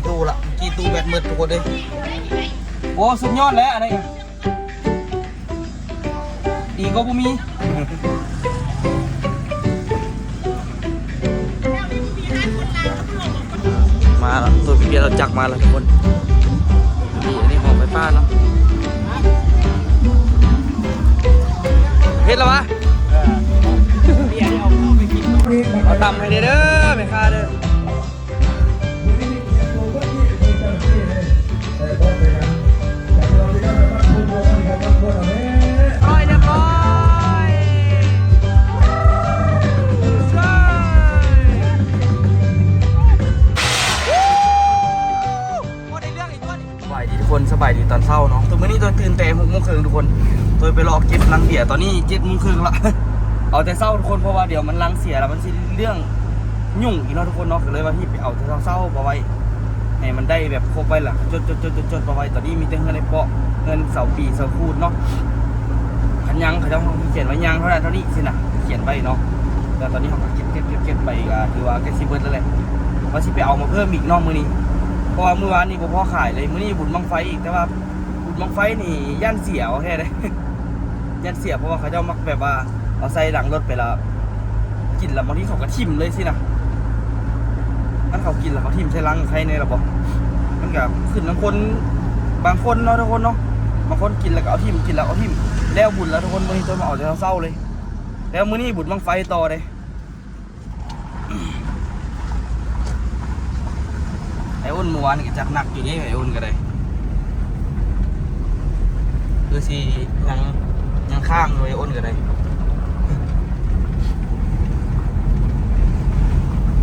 ตู้ละกี่ตู้แบตหมดทุกคนเลย โอ้สุดยอดแล้วอะไรกันดีก็บ่มีมาแล้วตัวพี่เบียร์เราจักมาแล้วทุกคนนี่อันนี้หอมไฟฟ้าเนาะเฮ็ดแล้ววะเอาตำให้เด้อไม่ค่าเด้อสบายดีตอนเช้าเนาะตัวเมื่อนี้ตัวตื่นแต่6 โมงครึ่งทุกคนตัวไปรอเก็บลังเบียร์ตอนนี้7 โมงครึ่งละ เอาแต่เช้าทุกคนเพราะว่าเดี๋ยวมันลังเสียแล้วมันสิเรื่องยุ่งอีกแล้วทุกคนเนาะก็เลยว่าที่ไปเอาแต่เช้าๆไว้ให้มันได้แบบครบไว้ล่ะจดไว้ตอนนี้มีแต่เงินในเปาะเงินเสาปีเสาคูดเนาะขันยังเขาจะเขียนไว้ยังเท่านั้นเท่านี้สินะเขียนไว้เนาะแต่ตอนนี้เขาก็เก็บไปถือว่าแค่10 เบิร์ดแล้วแหละว่าสิไปเอามาเพิ่มอีกนอกมือนี้เพราะว่าเมื่อวานนี่พ่อขายเลยมื้อนี้บุญบังไฟอีกแต่ว่าบุญบังไฟนี่ย่านเสียแค่เลย ย่านเสียเพราะว่าเขาจะมักแบบว่าเอาใส่หลังรถไปแล้วกินแล้วบางทีเขาก็ทิ่มเลยสินะถ้าเขากินแล้วเขาทิ่มใช้ลังใครในระบบมันก็ขึ้นบางคนเนาะทุกคนเนาะบางคนกินแล้วก็เอาทิ่มกินแล้วเอาทิ่มแล้วบุญแล้วทุกคนมื้อนี้ตัวมาออกจากเศร้าเลยแล้วมื้อนี้บุญบังไฟต่อเลยไอ้อ้นเมื่อวานก็จักหนักอยู่นี่ไอ้อ้นก็ได้คือสิยังข้างเลยไอ้อ้นก็ได้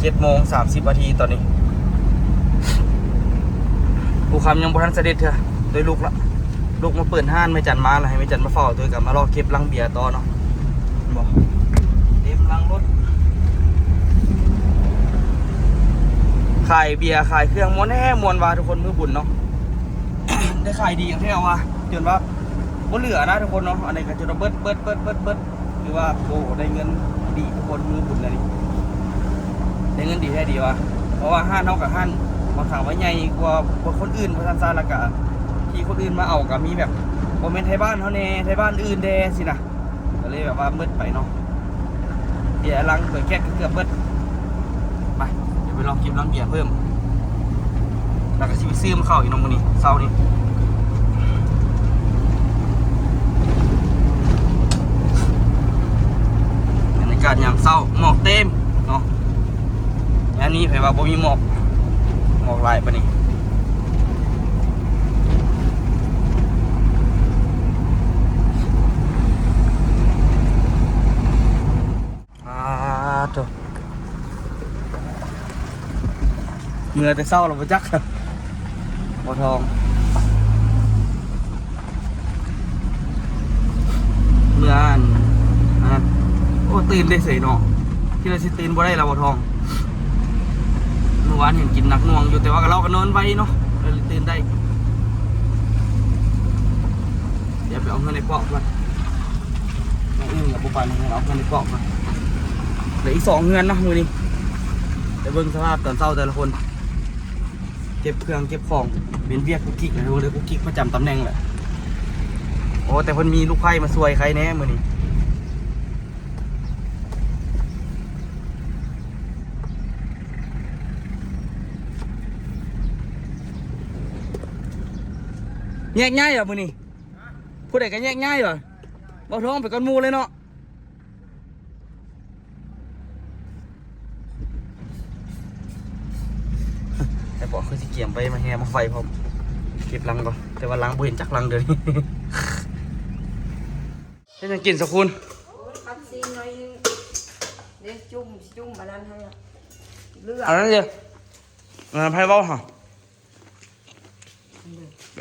7:30 นาทีตอนนี้ผู้คำยังบ่ทันเสด็จเถอะโดยลูกมาเปิดห้านไม่จันมาแล้วให้ไม่จันมาเฝ้าตัวกับมารอเก็บลังเบียร์ต่อเนาะบอกเต็มลังรถขายเบียร์ขายเครื่องม้วนแห่ม้วนวาทุกคนมือบุญเนาะ ได้ขายดีอย่างที่เอาว่าจนว่าบ่เหลือนะทุกคนเนาะอันนี้ก็จนเบิดหรือว่าโอ้ได้เงินดีทุกคนมือบุญเลยได้เงินดีแท้ดีว่ะเพราะว่าห้านเท่ากับห้านมาสั่งไว้ใหญ่กว่าคนอื่นเพราะท่านซาละกะที่คนอื่นมาเอากับมีแบบโมเมนต์ไทยบ้านเขาเน่ไทยบ้านอื่นเดสินะก็เลยแบบว่าเบิดไปเนาะเบียร์ลังเปิดแก๊สเกือบเบิดไปเดี๋ยวไปลองกินลังเบียร์เพิ่มแล้วก็ชิมซื้อมาเข้าอีกน้องคนนี้เศร้านี่บรรยากาศยามเศร้าหมอกเต็มเนาะอันนี้ไผว่าบ่มีหมอกลายปะนี่โถ่เมื่อแต่เศร้าเราไปจักบ่ทองเมื่อโอ้ตื่นได้เสยเนาะที่เราสิตื่นบ่ได้เราบ่ทองเมื่อวานเห็นกินหนักน่วงอยู่แต่ว่าเราก็นอนไว้เนาะเลยตื่นได้เดี๋ยวไปเอาเงินในเปาะก่อนกับปุ๊บปันเอาเงินในเปาะก่อนเหลืออีก2 เงินนะมือนี้ไปเบิ่งสภาพตอนเช้าแต่ละคนเก็บเครื่องเก็บของเป็นเวียกกุ๊กกิ๊กเลยกุ๊กกิ๊กประจำตำแหน่งแหละโอ้แต่คนมีลูกไพ่มาซวยใครแน่มือนี้แยกง่ายเหรอมือนี่ผู้ใดก็แยกง่ายเหรอบ่ท้องไปก้อนมูเลยเนาะแต่บอกคือสิเกี่ยมไปมาแห่มาไฟพร้อมเก็บลังก่อนแต่ว่าลังบ่เห็นจักลังเดี๋ยวนี้ให้ยังกินสักคุณปักซีน้อยเดี๋ยวจุ่มอันนั้นให้เลือดอันนั้นเดียวอันนั้นไพ่เบ้าเหรอ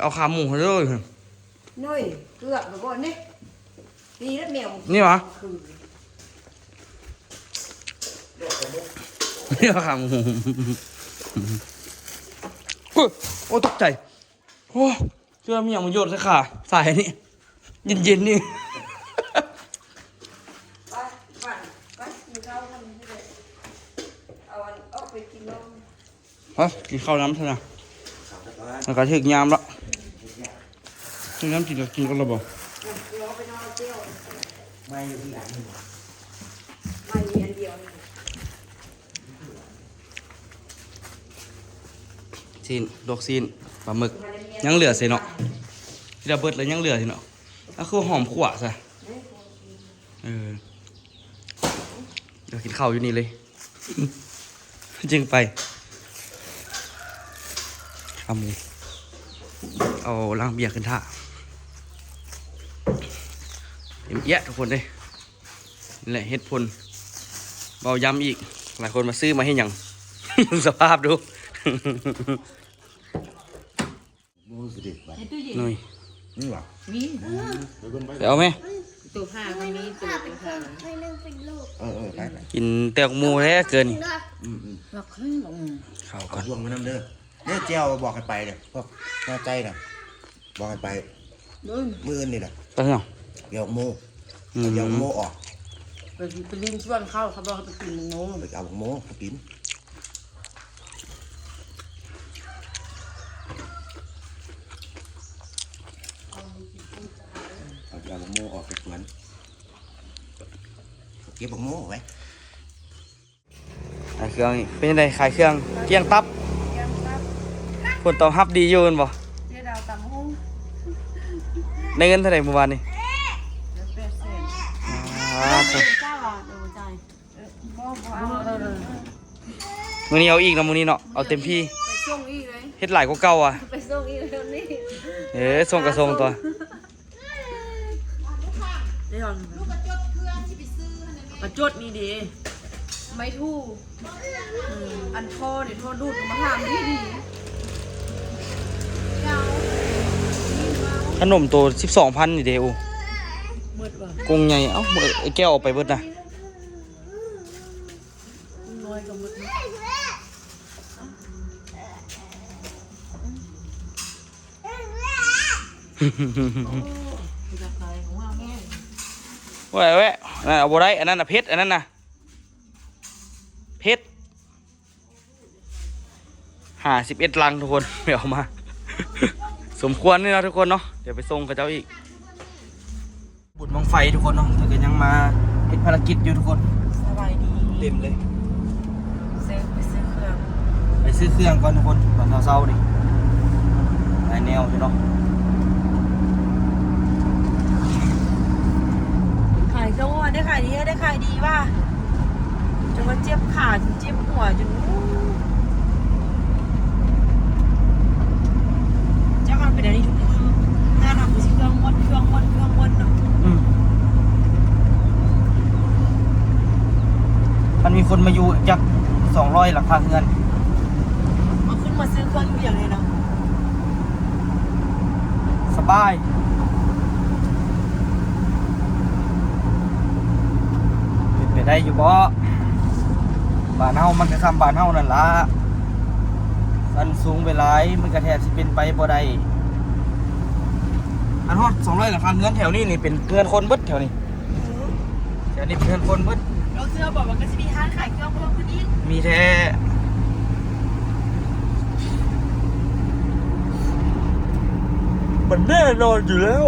เอาขาหมูให้ด้วยน้อยเกลือกับบ่นี่ดีแล้วแมวนี่หรอนี่ขาหมูโอ้ตกใจโอ้เชื่อมีอย่างมันโยนใส่ขาใส่นี่เย็นนี่ไปกินข้าวทำที่ไหนเอาอันออกไปกินนมกินข้าวน้ำเถอะนะ แล้วก็ถึกยามละน้ำกินก็กินกันแล้วบ่ ไม่อยู่ที่ไหน ไม่มีอันเดียว ซีนดอกซีนปลาหมึกยังเหลือสิเนาะที่เราเบิดแล้วยังเหลือสิเนาะก็คือหอมขวซะเดี๋ยวกินข้าวอยู่นี่เลย จึงไปเอาหมูเอาล้างเบียร์ขึ้นท่าเอ็มแยะทุกคนเลยนี่แหละเฮ็ดพลเบาย้ำอีกหลายคนมาซื้อมาให้หยัง สภาพดู มูสดิบไป ในตู้เย็น หน่อย นี่หรอ มี เดี๋ยวเอาไหม ตู้ผ้าก็มีตู้ผ้า ไป กินเตียวหมูแท้เกิน หลักขึ้นลง ข้าว ข ก่ อ อน ช่วงมาน้ำเด้อเนี่ยเจ้าบอกให้ไปเนี่ยพวกแน่ใจนะบอกให้ไปมืออื่นนี่แหละ ไปเนาะ เดี๋ยวโมเดี๋ยวโมออก ไปลิ้นชวนเข้าเขาบอกเขาไปกินโง่ ไปเอาโมกินเอาโมออกไปสวนเก็บโมไว้ ขายเครื่องนี่เป็นยังไงขายเครื่องเกียงตับคนตอบรับดีอยู่กันบ่ เจ๊ดาวตำหุ้ง ในเงินเท่าไหร่เมื่อวานนี่ 800,000 มื้ เจ้าอ่ะเดี๋ยวจ่ายบ่เอาอนี้เอาอีกนะมื้อนี้เนาะเอาเต็มที่ ไปส่งอีกเลย เฮ็ดหลายกว่าเก่าอ่ะ ไปส่งอีกแล้วนี่ ส่งกระส่งตัว ได้หรอลูกกระจดเครื่องที่ไปซื้อกระจดนี่ดีไม่ทู่อันโทอเนี่ยโทอดูดมาถามดีดี ขนมตัว 12,000 นี่เด้อ หมดว่ะ กงใหญ่เอ้าไอ้แก้วเอาไปเบิดนะ น้อยกับหมดนะจะขายของเราแม่ เว้ยนั่นเอาบ่ได้อันนั้นน่ะเพชรอันนั้นน่ะเพชร51 ลังทุกคนไม่เอามา สมควรนี่เนาะทุกคนเนาะเดี๋ยวไปส่งกับเจ้าอีกบุญบังไฟทุกคนเนาะแต่ก็ยังมาเฮ็ดภารกิจอยู่ทุกคน สบายดี เต็มเลย ไปซื้อเครื่อง ไปซื้อเครื่องก่อนทุกคนตอนเช้าๆดิหลายแนวอยู่เนาะ ขายจังหวะได้ขายดีได้ขายดีว่ะจนว่าเจ็บขาจนเจ็บหัวจนเจ้ามันเป็นอะไรทุกคนงานทำเครื่องมดเนาะ มันมีคนมาอยู่จาก200หลังคาเรือน มาขึ้นมาซื้อเครื่องอยู่อย่างไรเนาะ สบายเป็นไปได้อยู่บ่บ้านเฮามันก็คำบ้านเฮานั่นล่ะสันสูงไปหลายมันก็แทบสิเป็นไปบ่ได้อันฮอด200หลังคาเรือนแถวนี้นี่เป็นเรือนคนเบิดแถวนี้แถวนี้เป็นเรือนคนเบิด เราเสื้อบอกว่าก็จะมีร้านขายเครื่องเพิ่มขึ้นอีก มีแท้มันแน่นอนอยู่แล้ว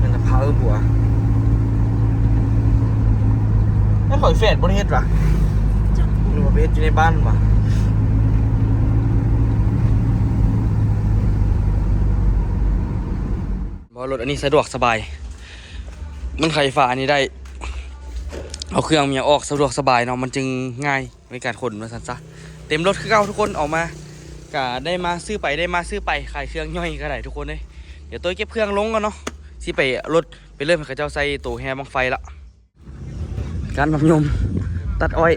นั่นจะพาหัวนั่นหอยเฟดบนเฮ็ดวะหรือว่าเฮ็ดอยู่ในบ้านวะบอรถอันนี้สะดวกสบายมันไขฝาอันนี้ได้เอาเครื่องเมียออกสะดวกสบายเนาะมันจึงง่ายในการขนมาสันซะเต็มรถคือเก่าทุกคนออกมาก็ได้มาซื้อไปขายเครื่องย่อยก็ได้ทุกคนเลยเดี๋ยวตัวเก็บเครื่องลงกันเนาะสิไปรถไปเริ่มให้เขาเจ้าใส่ตัวแฮบังไฟละการทำยมตัดอ้อย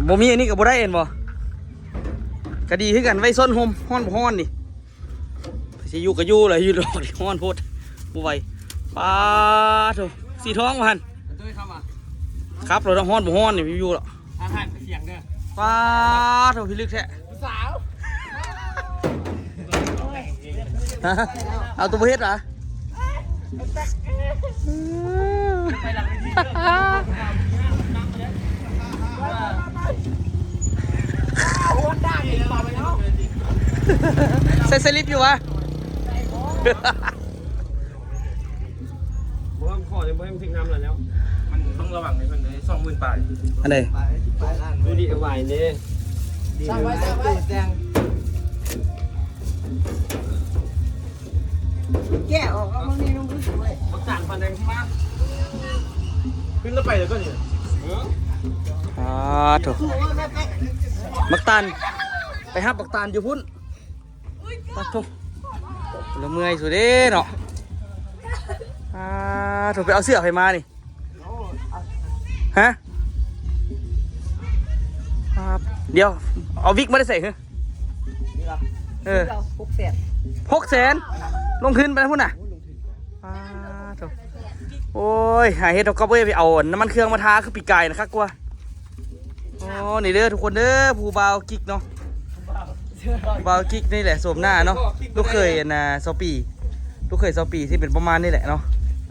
บ่มีอันนี้ก็บ่ได้เอ็นบ่ก็ดีคือกันไว้ส้นโฮมฮ้อนบ่ฮ้อนนี่สิอยู่ก็อยู่เลยอยู่ดอกนี่ฮ้อนโพดบ่ไหวป้าโธ่สีท้องบ่หั่นครับเราต้องฮ้อนบ่ฮ้อนนี่อยู่หรอกป้าโธ่พี่ลึกแท้สาวเอาตัวบ่เฮ็ดเหรอ ไปหลังเวทีใส่สลิปอยู่วะผมขอจะไม่ให้ทิ้งน้ำแล้วมันต้องระวังในคนเลย20,000 บาท อันไหน ดูดิไหวเนี่ย สั่งไว้แจงแก้ออกแล้วมันนี่ต้องรู้สึกเลย มักจานฟันแดงมากขึ้นแล้วไปแล้วก็เนี่ย ถูกบักตาลไปฮับบักตาลอยู่พุ่นตัดทุกเราเมื่อยสุดเด้เนาะถูกไปเอาเสื้อไปมานี่ฮะเดี๋ยวเอาวิกมาได้ใส่เหรอ600,000ลงทุนไปแล้วพุ่นน่ะถูกโอ้ยหาเฮ็ดเราก็ไปเอาน้ำมันเครื่องมาทาคือปีกไก่นะครับกลัวอ๋อนี่เด้อทุกคนเด้อผู้บ่าวกิ๊กเนาะบ่าวกิ๊กนี่แหละสวมหน้าเนาะลูกเคยนะซอปีลูกเคยซอปีที่เป็นประมาณนี่แหละเนาะ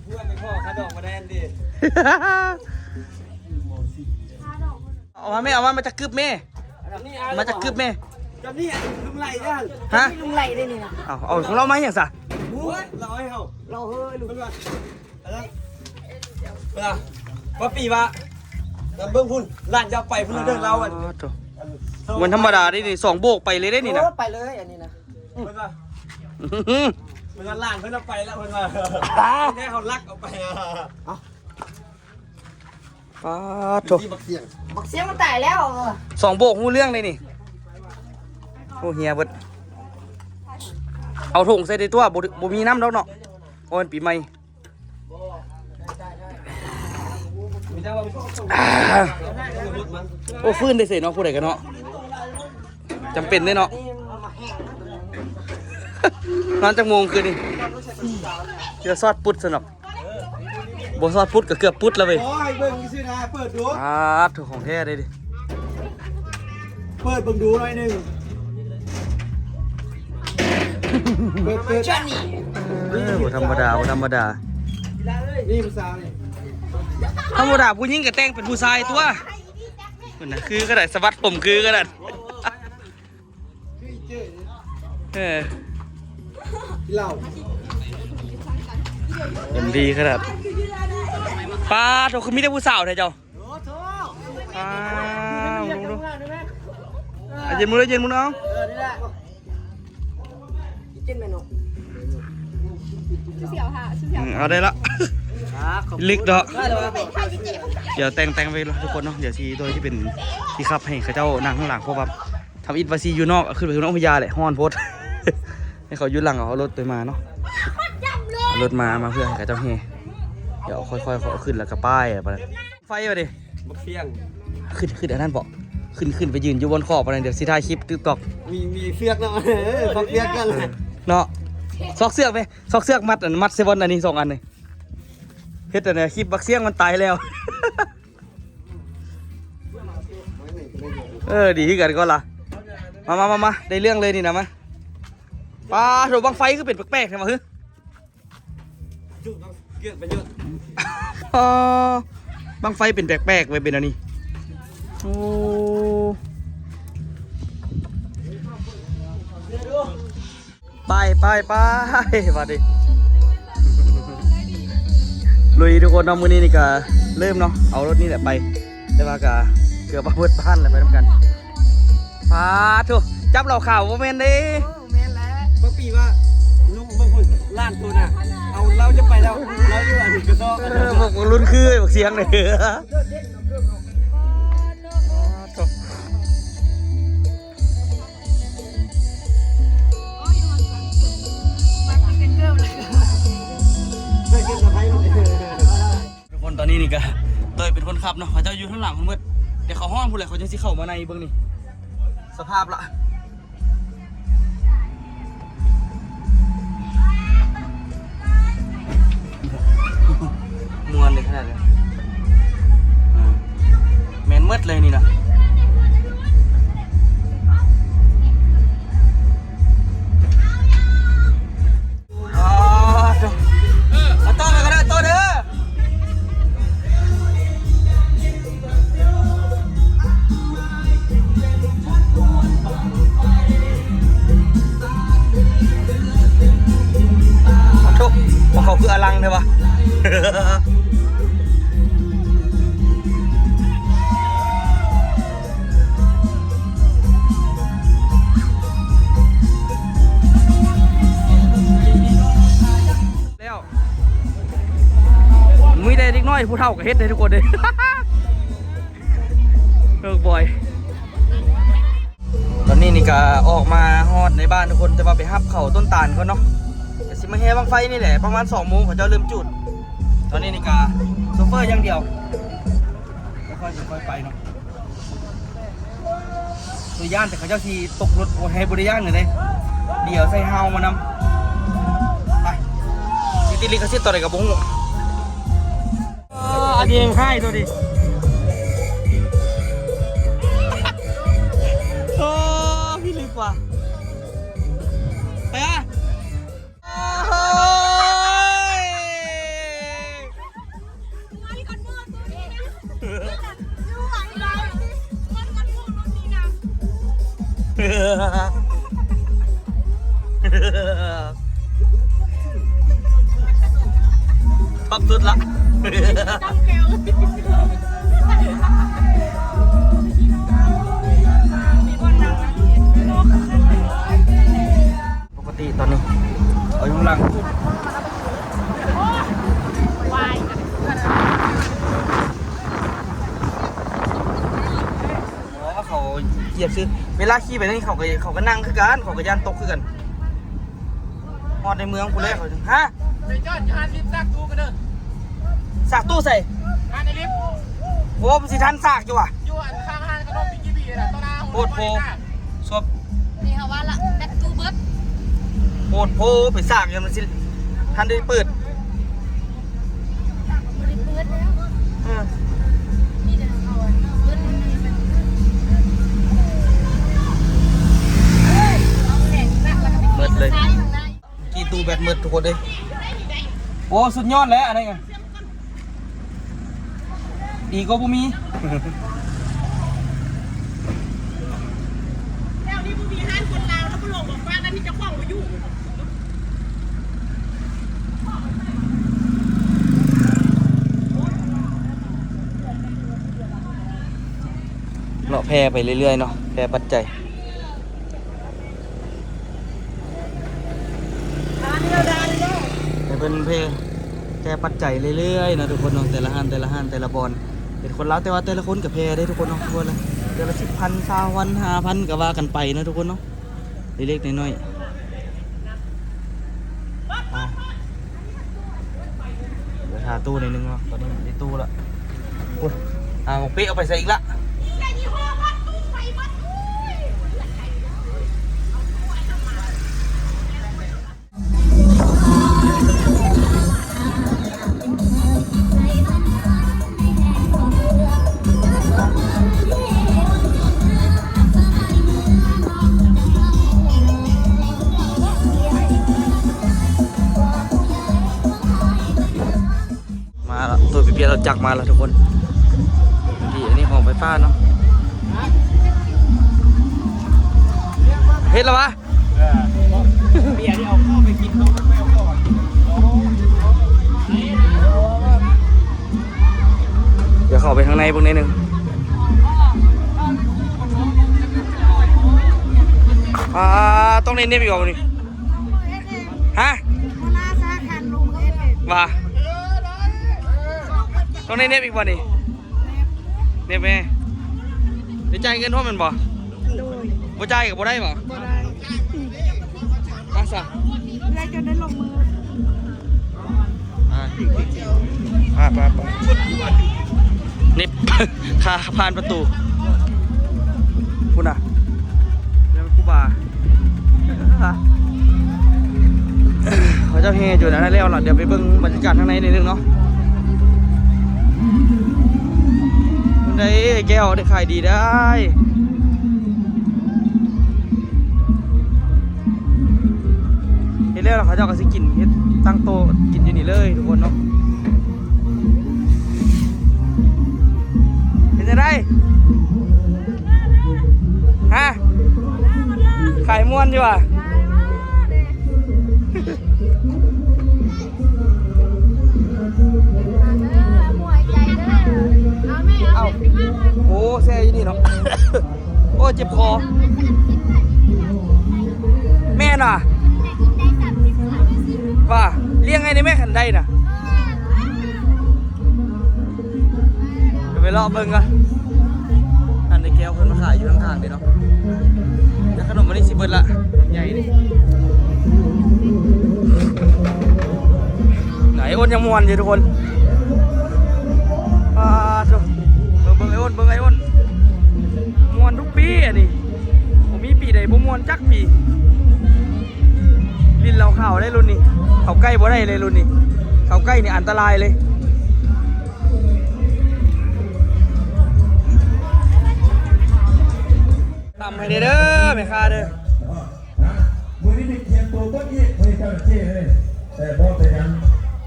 เพื่อนเป็นพ่อข้าดอกมาแดนดิ เอามาจากกึบแม่มาจากกึบแม่ กับนี่ลุงไหลได้ ฮะ ลุงไหลได้นี่นะ เอาของเรามาอย่างสะ หัวเราให้เขา เราเฮ้ยลุง เพื่อนว่าปีว่าเบิ้งพุ่นล้านจะไปพุ่นเดินเราอ่ะ วันธรรมดานี่2 โบกไปเลยได้นี่นะ ไปเลยอันนี้นะ เพื่อนว่าเพื่อนล้านเพื่อนไปแล้วเพื่อนว่าแค่เขาลักออกไปอ่ะ บักเสียงมันตายแล้ว 2 โบกหูเรื่องเลยนี่โอ้เฮียเบิดเอาถุงใส่ในตัวบ่มีน้ำดอกเนาะโอ้ยปีใหม่โอ้ฟื้นได้เสร็จเนาะผู้ใดกันเนาะจำเป็นได้เนาะนอนจังโมงคืนนี่เดี๋ยวซอดปุ๊ดสนับบ่ซอดปุ๊ดก็เกือบปุ๊ดแล้วเว้ย โอ้ยเบิ้งสินะเปิดดู ถูกของแท้เลยดิ เปิดเบิ้งดูหน่อยนึงเปิด จอนนี่ บ่ธรรมดานี่ภาษาเนี่ย ธรรมดาผู้หญิงก็แต่งเป็นผู้ชายตัวนั่นน่ะคือก็ได้สะบัดผมคือก็ได้เหล้า ยังดีขนาดป้าโถคือมีแต่ผู้สาวแท้เจ้าดูเย็นมือเย็นมือน้อง นี่แหละกินเมนู เอาได้ละลึกดอกเดี๋ยวแต่งไปทุกคนเนาะเดี๋ยวทีโดยที่เป็นที่ขับให้เขาเจ้านั่งข้างหลังเพราะว่าทำอิฐวาซีอยู่นอกขึ้นไปถึงนอกพญาแหละฮ้อนโพดให้เขายืนหลังเอารถตัวมาเนาะรถมาเพื่อให้เขาเจ้าเฮเดี๋ยวค่อยๆเขาขึ้นแล้วก็ป้ายไปไฟมาดิ บักเฟียง ขึ้นอันนั้นบอกขึ้นไปยืนอยู่บนขอบอะไรเดี๋ยวสิถ่ายคลิปติ๊กต็อก มีเฟียกเนาะบักเฟียกกันเลย เนาะซอกเสือกไหมซอกเสือกมัดเซบอนอันนี้2 อันเลยเฮ็ดแต่เนี่ยคลิปบักเสียงมันตายแล้ว ดีขึ้นกันก็ล่ะมาได้เรื่องเลยนี่นะมาปลาโถบังไฟคือเป็นแปลกๆใช่ไหมฮึ จุดเกี่ยวไปเยอะ บังไฟเป็นแปลกๆไปเป็นอันนี้โอ้ไปมาดิลุยทุกคนเนาะมื้อนี้นี่ก็เริ่มเนาะเอารถนี่แหละไปแต่ว่าก็เกือบมาเบิดบ้านแล้วไปทำกันพาทุจับเราข่าวโมเมนต์ดิ แม่นแล้ว บักปีว่าลุงบางคนล้านตัวน่ะเอาเราจะไปแล้วเราจะอันนี้ก็ต้อง บอกรุ่นคือบอกเสียงเลยทุกคนตอนนี้นี่ก็เตยเป็นคนขับเนาะเขาจะอยู่ข้างหลังเขาเมื่อเดี๋ยวเขาห้องพูดอะไรเขาจะสิเข้ามาในเบื้องนี้สภาพละมวนเลยขนาดนี้แมนมืดเลยนี่นะ เพราะเขาคืออลังใช่ปะ แล้วมีแต่เด็กน้อยผู้เฒ่าก็เฮ็ดได้ทุกคนเลย บ่อยตอนนี้นี่ก็ออกมาฮอดในบ้านทุกคนจะมาไปฮับเขาต้นตาลเขาเนาะแต่สิมาแห่บังไฟนี่แหละประมาณ2 โมงเขาจะเริ่มจุดตอนนี้นี่ก็โซเฟอร์อย่างเดียวค่อยๆไปเนาะตัวย่านแต่เขาเจ้าทีตกรถโอ้ให้บริย่างหน่อยเลยเดี๋ยวใส่เฮามานำไปสิติลิขสิทธิ์ต่อไหนกับบงอันนี้ยังให้ตัวดิโอ้พี่ลิฟว่ะไปอ่ะโอ้ยท็อปสุดละปกติตอนนี้เอาอยู่หลังเขาเหยียบซื้อเวลาขี่ไปนี่เขาก็นั่งคือกันเขาก็ย่านตกคือกันฮอดในเมืองกูเลยเขาฮะไปจอดหันลิฟต์ซากตู้กันเด้อซากตู้ใส่หันในลิฟต์โอ้มันสิทันซากอยู่ว่ะอยู่อันข้างหันกระโดดบิ๊กบี้น่ะต้นนาโคตรโพสวบนี่ค่ะว่าละแบตตู้เบิร์ด โคตรโพไปซากยังมันสิทันได้เปิดนี่เดี๋ยวเอาเบิร์ดนี่เป็นเมิดเลยกี่ตู้แบตเมิดทุกคนเลยโอ้สุดยอดแล้วอะไรกันอีกก็บ่มีแล้วนี่บ่มีห้านคนลาวแล้วบ่ลงบอกว่านั่นนี่จะคว้างบ่อยู่เลาะแพไปเรื่อยๆเนาะแพปัจจัยเป็นเพลงแก้ปัจจัยเรื่อยๆนะทุกคนเนาะแต่ละห้านบอลเป็นคนลาวแต่ว่าแต่ละคนกับเพลได้ทุกคนเนาะทุกคนเลยเดือนละ10,000 20,000 5,000ก็ว่ากันไปนะทุกคนเนาะเล็กๆน้อยๆเดี๋ยวหาตู้ในนึงเนาะตอนนี้ได้ตู้ละโอ้ยหมกเป๊ะเอาไปใส่อีกละตัวเปียเราจักมาแล้วทุกคนดีอันนี้ของไฟฟ้าเนาะเฮ็ดแล้ววะเบียร์ที่เอาเข้าไปกินเขาไม่เอาเข้าเดี๋ยวเข้าไปข้างในพวกนี้นึงต้องเน้นๆอีกว่านี่ฮะว่าต้องได้เน็บอีกบ่นี่เน็บไหมได้จ่ายเงินเท่ามันบ่บ่จ่ายกับบ่ได้บ่มาซะได้จนได้ลงมือไปนี่คาผ่านประตูคุณอ่ะเดี๋ยวกูบ่าเขาจะเฮอยู่นะแล้วล่ะเดี๋ยวไปเบิ่งบรรยากาศข้างในนิดนึงเนาะได้แก้วได้ขายดีได้เห็นแล้วเขาเจ้าก็สิกินเฮ็ดตั้งโต๊ะกินอยู่นี่เลยทุกคนเนาะเป็นยังไงฮะขายม้วนอยู่อ่ะ เจ็บคอแม่น่ะว่าเลี้ยงไงในแม่ขันได้น่ะเดี๋ยวไปรอเบิ่งกันอันในแก้วคนมาขายอยู่ข้างๆเด้เนาะแล้วขนมวันนี้สิเบิดละใหญ่ดิไหนอ้นยังมวนอยู่ทุกคนชมเบิ่งไอ้อ้นมวนทุกปีอ่ะนี่ผมมีปีใดบ่มวนจักปีลิ้นเราเข้าได้รุ่นนี้เข้าใกล้บ่ได้เลยรุ่นนี้เข้าใกล้นี่อันตรายเลยตำให้เด้อแม่ค้าเด้อ มือนี้มีเขียนตัวต้นยี่ไม่เจ้าเจ้เลยแต่พอแต่ยัง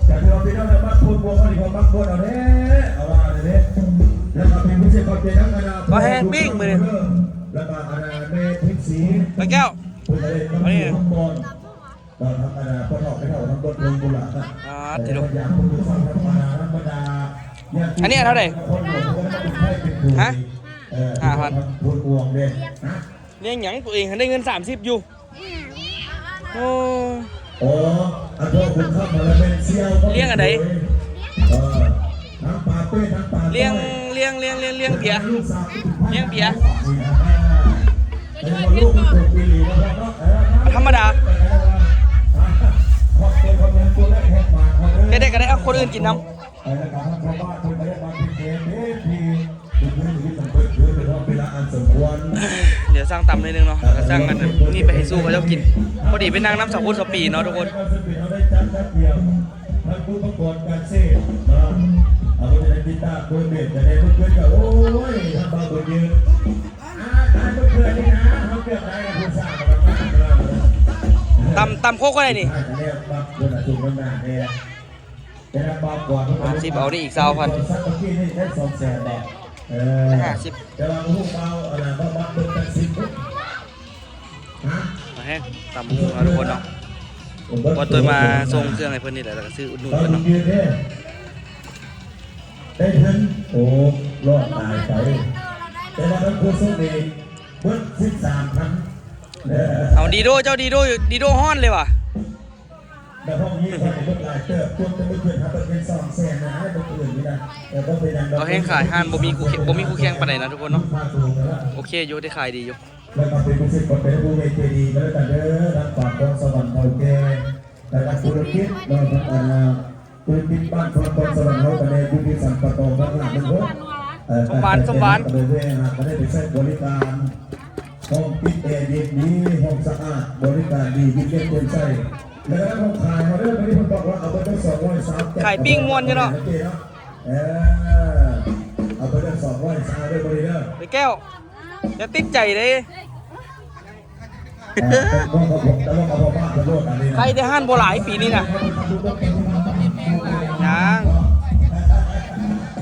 จากที่เราไปนั่งในบ้านพูดวงเขาดีกว่าบ้านพูดเอาเด้เอาว่าเด้แล้วก็เป็นผู้เชี่ยวชาญทั้งคณะแล้วก็คณะเมฆพิษศรี ไปแก้ว ผู้ใหญ่ทั้งทั้งบอลตอนทำคณะพอถอดไปเท่าทั้งบอลลงบุหรี่นะแต่อย่างผู้ดูฟังธรรมดาธรรมดาอันนี้เท่าไหร่ฮะพูดวงเด้ เลี้ยงหยังตัวเองได้เงิน30อยู่โอ้อันนี้คุณเข้ามาแล้วเป็นเซี่ยวเลี้ยงอะไรน้ำปลาเป้น้ำปลาเลี้ยงเบียร์เลี้ยงเบียร์ธรรมดาได้ก็ได้เอาคนอื่นกินน้ำเดี๋ยวสร้างตำนิดนึงเนาะแล้วก็สร้างกันนี่ไปให้สู้เขาเจ้ากินพอดีไปนั่งน้ำสองคนสปีเนาะทุกคนท่านผู้ประกวดการเซ่เอาไปในกีตาร์คุยเบสแต่ในเพื่อนๆก็โอ้ยทำบาร์บยืนตายเพื่อนนี่นะเขาเกิดอะไรกับคุณสร้างกันตำโคกก็ได้นี่30เอาได้อีก20,000สักทีนี่ได้200,000 บาท50จะลองหุ้มเอาอะไรบ้างเป็นกัน10มาแห้งตำหุ้มทุกคนเนาะพอตัวมาส่งเครื่องให้เพื่อนนี่แหละแล้วก็ซื้ออุดหนุนเพื่อนเนาะได้เงินโอ้รอดตายไปแต่ว่านั้นคุณสุนีเบิ้ล13,000เอาดีโดเจ้าดีโดฮ้อนเลยว่ะแต่ห้องนี้เขาเป็นหลายเติบคุณจะไม่เกินทำเป็น200,000นะให้ตัวอื่นนี่นะแต่ก็เป็นอย่างเขาแห้งขายห้านบ่มีคู่แข่งปานใดนะทุกคนเนาะโอเคอยู่ได้ขายดีอยู่แล้วก็เป็นผู้สิทธิ์ก็เป็นผู้เวทีดีแล้วแต่เด้อรับปากของสวรรค์เท่าแก่แต่การธุรกิจเราทำธุรกิจบ้านคนคนสวรรค์เขาก็ได้ผู้ที่สั่งประตองบ้านหลังเป็นรถสมบานก็ได้ไปใช้บริการห้องปิดแอร์เย็นดีห้องสะอาดบริการดียิ่งเย็นคนใช้แล้วก็ห้องขายมาเรื่องนี้ผมบอกว่าเอาไปได้230ขายปิ้งม้วนอยู่เนาะเอาไปได้230ได้บริการไปแก้วจะติดใจเลยใครได้ห้านโบราณปีนี้นะ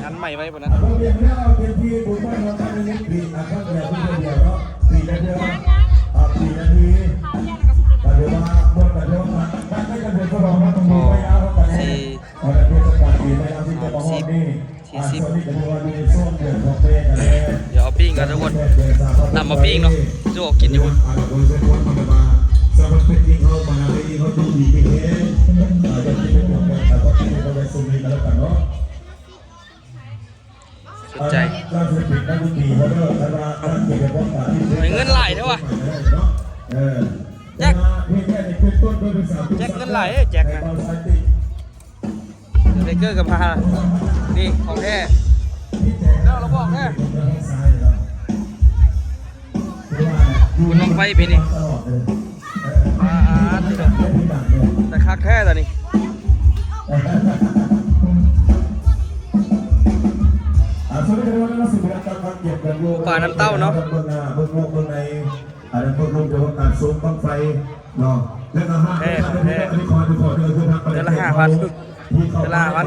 ยังใหม่ไว้ปะนะเดี๋ยวเอาปิ้งกันทุกคนนำมาปิ้งเนาะจะออกกินอยู่สนใจเงินไหลเท่าไหร่แจ็คเงินไหลแจ็คนะเด็กเกอร์กับพานี่ของแท้แล้วเราบอกแท้คุณลองไฟพี่นี่แต่คักแท้ตอนนี้ป่าน้ำเต้าเนาะแท้เดือนละ5,000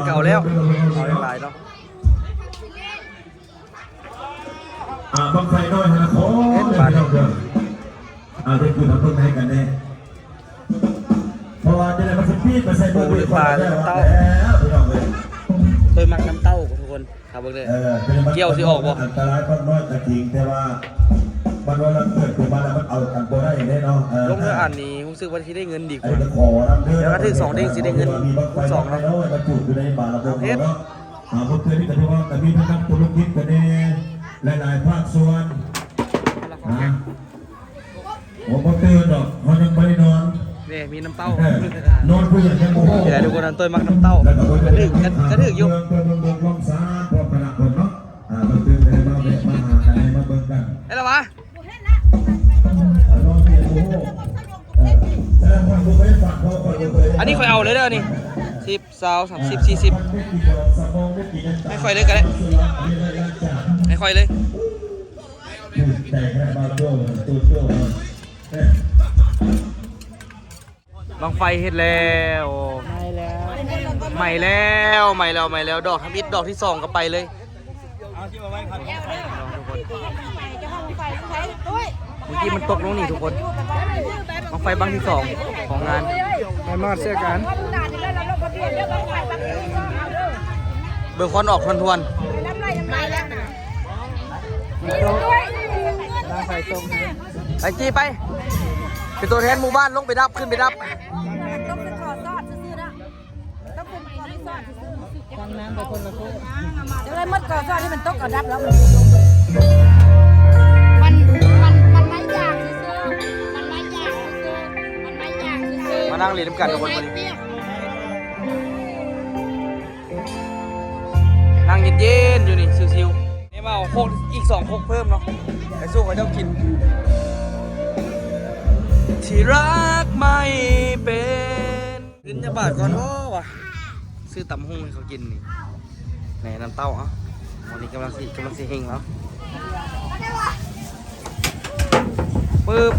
เก่าแล้วเอาอย่างไรเนาะบางไฟน้อยนะขอจะคือทำต้นไม้กันแน่เพราะว่าจะได้มาสิปีมาใส่เบอร์ด้วยปลาน้ำเต้าโดยมักน้ำเต้าทุกคนครับเบิ่งเลยเกี่ยวสิออกบ่อันตรายก็น้อยแต่จริงแต่ว่า มันว่าเราเกิดขึ้นมาแล้วมันเอากันตัวได้แน่นอน ลงเรืออ่านนี้รู้สึกว่าที่ได้เงินดีก ไอ้ ว่า ตะขอรับเด้อ เดี๋ยวก็ถึง2เด้งสิได้เงินคูณ2 แล้ เนาะ วมันจุดอยู่ในบาร์ระบบเนาะพวกเธอที่กันที่ว่าแต่มีทั้งนักธุรกิจกันเองหลายๆภาคส่วนผมก็ตื่นหรอกมันยังไม่นอน นี่มีน้ำเต้าน อนผู้ใหญ่ยังโมโห เดี๋ยวทุกคนนั้นต้นมักน้ำเต้ากระดึกอยู่ เมืองลมซาพอขณะคนเนาะมันตื่นเลยมาเบะมาหาใครมาเบิ่งกัน ไอ้ละวะ นอนเมียโมโหแสดงว่าบุคคลฝากเขาคนบุคคล อันนี้ค่อยเอาเลยเด้อนี่10 20 30 40ให้ค่อยเลยก็ได้ให้ค่อยเลยบังไฟเฮ็ดแล้วใหม่แล้วดอกทำอิฐดอกที่2ก็ไปเลย เอาที่มาไว้พัน เมื่อกี้มันตกลงนี่ทุกคนบังไฟบังที่2ของงานไปมาเสียกันเบิกควันออกทวนๆไปจี้ไปเป็นตัวแทนหมู่บ้านลงไปดับขึ้นไปดับ ต้องไปขอซอดซื้อๆนะต้องเป็นขอซอดซื้อๆฟังน้ำไปคนละคู่จะได้มดก่อซอดที่มันตกก่อดับแล้วมันไม่อยากซื้อมันไม่อยากซื้อมันไม่อยากซื้อ มานั่งเรียนกันทุกคนวันนี้นั่งเย็นๆอยู่นี่ชิวๆนี่มาเอาโคกอีก2 โคกเพิ่มเนาะไปสู้เขาเจ้ากินที่รักไม่เป็นขึ้นจะบาทก่อนโอ้วะซื้อตำหุ่งให้เขากินนี่ไหนน้ำเต้าอ่ะวันนี้กำลังสิเฮงแล้วปึ๊บ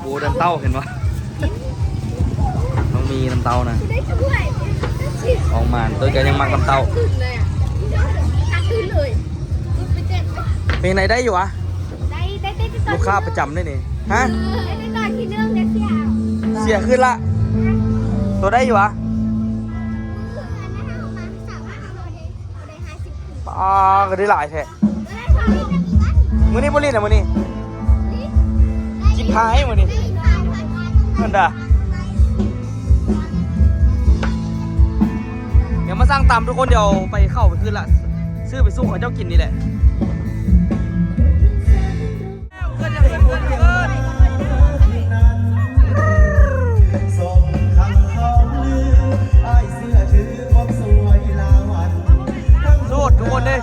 โอ้น้ำเต้าเห็นปะต้องมีน้ำเต้านะออกมาตัวแกยังมักน้ำเต้าเป็นไหนได้อยู่วะลูกค้าประจำได้นี่ฮะเสียขึ้นละตัวได้อยู่วะก็ได้หลายแท้มื้อนี้บ่ลินอ่ะมื้อนี้กินพายมื้อนี้นั่นด่ะเดี๋ยวมาสร้างตามทุกคนเดี๋ยวไปเข้าไปขึ้นละซื้อไปสู้ของเจ้ากินนี่แหละส่งคำเขาลือไอ้เสื้อถือความสวยลาวัน สู้ทุกคนเลย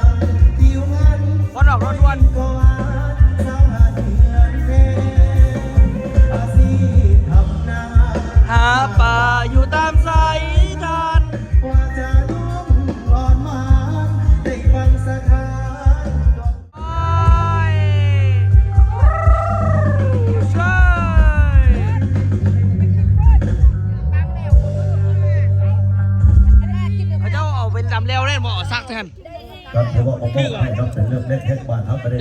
ผิวงาน วันออกรถวัน ก็หวานสาวหาเดือนเพอาชีพทำนา หาปลาอยู่ตามสายทาน ว่าจะนุ่มอ่อนหวานได้ฟังสถาน ใช่เขาเจ้าเอาเป็นดำแล้วเล่นบ่อซักแทน ครับผมว่าผมบอกให้ครับเป็นเรื่องเล็กแค่บ้านครับประเด็น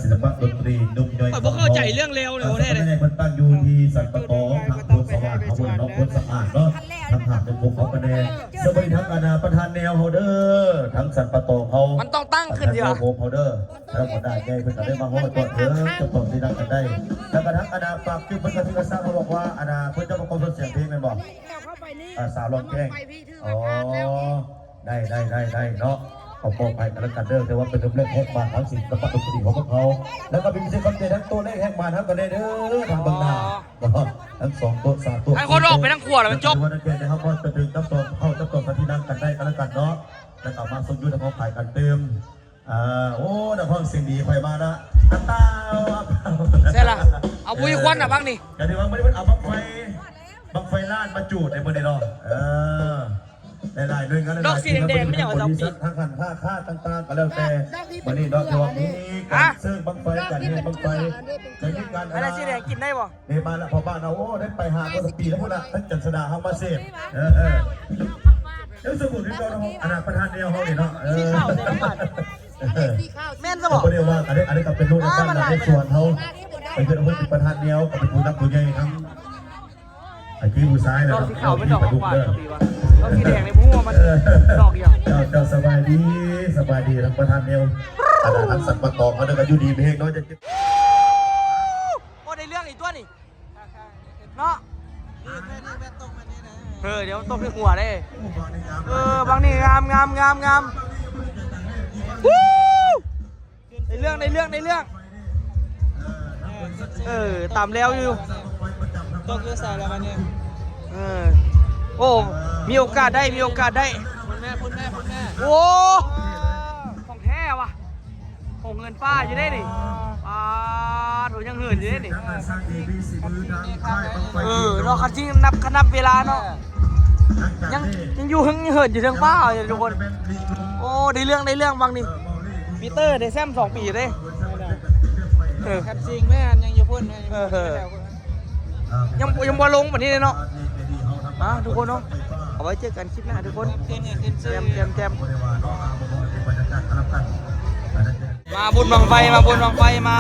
ศิลปะดนตรีนุ่มย่อย ข่อยบ่เข้าใจเรื่องเร็วเลยโอ้แท้เลย มันตั้งอยู่ที่สันปะตองทางโพนสว่างเขาบนน้องโพนสะอาดเนาะทางหาดเป็นพวกเขาคะแนนสวัสดีทั้งอาณาประธานแนวเฮาเดอร์ทั้งสันปะตองเขา มันต้องตั้งขึ้นเดียว โฮมเฮาเดอร์แล้วก็ได้ไงเพื่อนก็ได้มาห้องตัวเถอะจะตอบที่นั่งกันได้แล้วก็ทั้งอาณาปากคือเพื่อนก็ที่กระซังเขาบอกว่าอาณาเพื่อนจะประกอบเสียงเพลงกันบอกสาวลองแจ้งอ๋อได้เนาะขอบอกไปกันแล้วกันเด้อแต่ว่าเป็นเรื่องแหกบานทั้งสิ่งกับปกติของพวกเขาแล้วก็มีเสียงคอนเทนต์ทั้งตัวเลขแหกบานทั้งกันได้เด้อทางบางนาทั้ง2 ตัว 3 ตัว ให้คนออกไปทั้งขวดแล้วมันจบ วันนั้นเกิดนะครับว่าจะถึงจับตัวเข้าจับตัวกันที่นั่งกันได้กันแล้วกันเนาะแล้วกลับมาสมยุทธ์แล้วก็ขายกันเติมโอ้นักห้องเสียงดีไปมาละตา เสร็จละเอาปุ้ยควันอ่ะบ้างนี่ อย่างที่ว่าไม่ได้เอาบังไฟล้านมาจูดในมือเดียวหลายๆด้วยกันทั้งหันค่าต่างๆก็แล้วแต่วันนี้ดอกจอกนี้การเซิร์ฟบังไฟกันเนี่ยบังไฟจะมีการ อะไรสิแดงกินได้บ่ เนี่ยมาแล้วพอบ้านเราโอ้ได้ไปหาคนสักปีแล้วพวกน่ะทั้งจันทนาเขามาเสพแล้วสมุนที่เราอนาประธานเดียวเขาเนี่ยเนาะแม่นซะบ่ เขาเรียกว่าอันนี้ก็เป็นลูกในบ้านในส่วนเขาเป็นคนประธานเดียวกับเป็นผู้นักผู้ใหญ่ทั้งไอ้ที่ผู้ซ้ายนะ ดอกสีขาวเป็นดอกหวาน เด้อ ด เอาสีแดงในพวกมันดอกอย่าง เจ้าสบายดีทั้งประธานเนวอาณาทั้งสัตว์ประกอบเขาเดินกันอยู่ดีไม่เห็นน้อยจะ โอ้ในเรื่องอีกตัวนี่เนาะเดี๋ยวตกในหัวได้บางนี่งามวู้ในเรื่องตามแล้วอยู่ตกเยอะใส่แล้วมันเนี่ยโอ้มีโอกาสได้คุณแม่โอ้ของแท้ว่ะของเงินป้าอยู่ได้นี่ป้าถูยังเหินอยู่ได้นี่เราคัดจริงนับเวลาเนาะยังอยู่ยังเหินอยู่ทั้งป้าเลยทุกคนโอ้ได้เรื่องบางนี่ปีเตอร์ได้แซม2 ปีเลยครับจริงแม่ยังอยู่พุ่นยังบ่ลงแบบนี้เลยเนาะทุกคนเนาะเอาไว้เจอกันคลิปหน้าทุกคนเตรียมมาบุญบังไฟมา